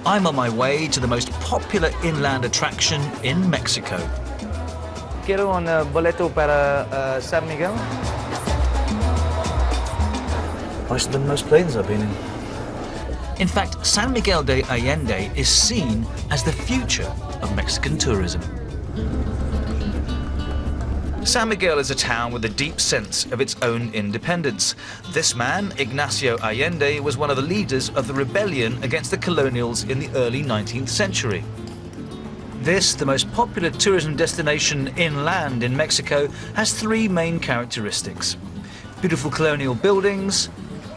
I'm on my way to the most popular inland attraction in Mexico. Quiero un boleto para San Miguel. Nicer than most planes I've been in. In fact, San Miguel de Allende is seen as the future of Mexican tourism. San Miguel is a town with a deep sense of its own independence. This man, Ignacio Allende, was one of the leaders of the rebellion against the colonials in the early 19th century. This, the most popular tourism destination inland in Mexico, has three main characteristics: beautiful colonial buildings,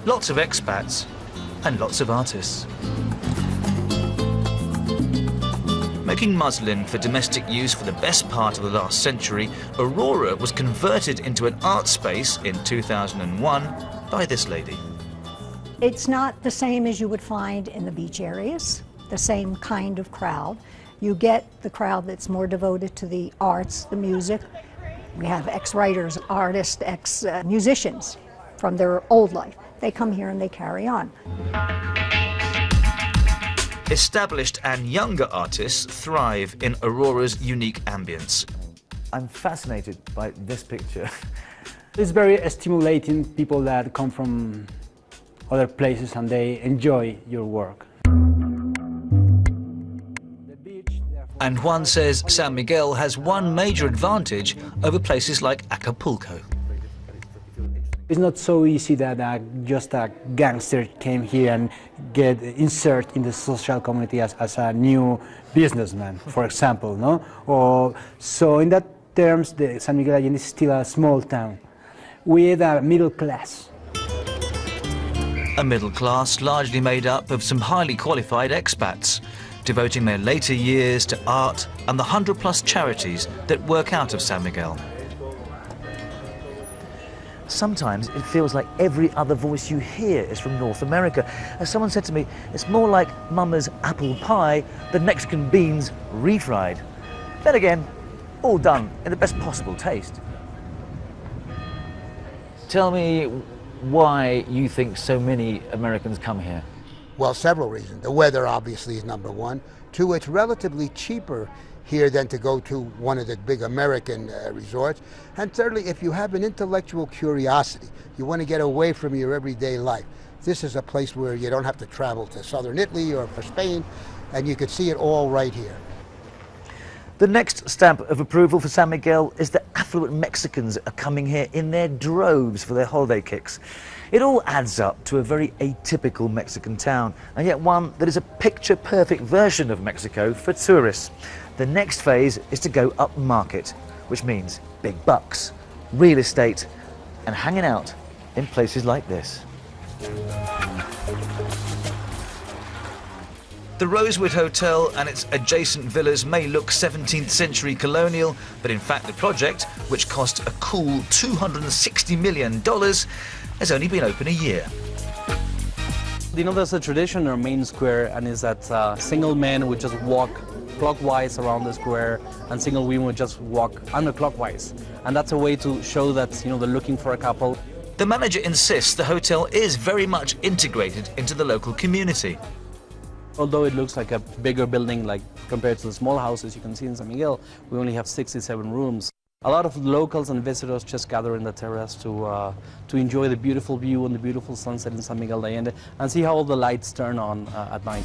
lots of expats, and lots of artists. Making muslin for domestic use for the best part of the last century, Aurora was converted into an art space in 2001 by this lady. It's not the same as you would find in the beach areas, the same kind of crowd. You get the crowd that's more devoted to the arts, the music. We have ex-writers, artists, ex-musicians from their old life. They come here and they carry on. Established and younger artists thrive in Aurora's unique ambience. I'm fascinated by this picture. It's very stimulating, people that come from other places and they enjoy your work. And Juan says San Miguel has one major advantage over places like Acapulco. It's not so easy that just a gangster came here and get inserted in the social community as a new businessman, for example, no? So in that terms, the San Miguel Allende is still a small town with a middle class. A middle class largely made up of some highly qualified expats, devoting their later years to art and the 100+ charities that work out of San Miguel. Sometimes it feels like every other voice you hear is from North America. As someone said to me, it's more like Mama's apple pie than Mexican beans refried. Then again, all done in the best possible taste. Tell me why you think so many Americans come here. Well, several reasons. The weather obviously is number one. Two, it's relatively cheaper here than to go to one of the big American resorts. And thirdly, if you have an intellectual curiosity, you want to get away from your everyday life, this is a place where you don't have to travel to southern Italy or for Spain, and you could see it all right here. The next stamp of approval for San Miguel is that affluent Mexicans are coming here in their droves for their holiday kicks. It all adds up to a very atypical Mexican town, and yet one that is a picture-perfect version of Mexico for tourists. The next phase is to go up market, which means big bucks, real estate, and hanging out in places like this. The Rosewood Hotel and its adjacent villas may look 17th century colonial, but in fact the project, which cost a cool $260 million, has only been open a year. You know, there's a tradition in our main square, and is that single men would just walk clockwise around the square, and single women would just walk counterclockwise. And that's a way to show that, you know, they're looking for a couple. The manager insists the hotel is very much integrated into the local community. Although it looks like a bigger building, like compared to the small houses you can see in San Miguel, we only have 67 rooms. A lot of locals and visitors just gather in the terrace to enjoy the beautiful view and the beautiful sunset in San Miguel de Allende and see how all the lights turn on at night.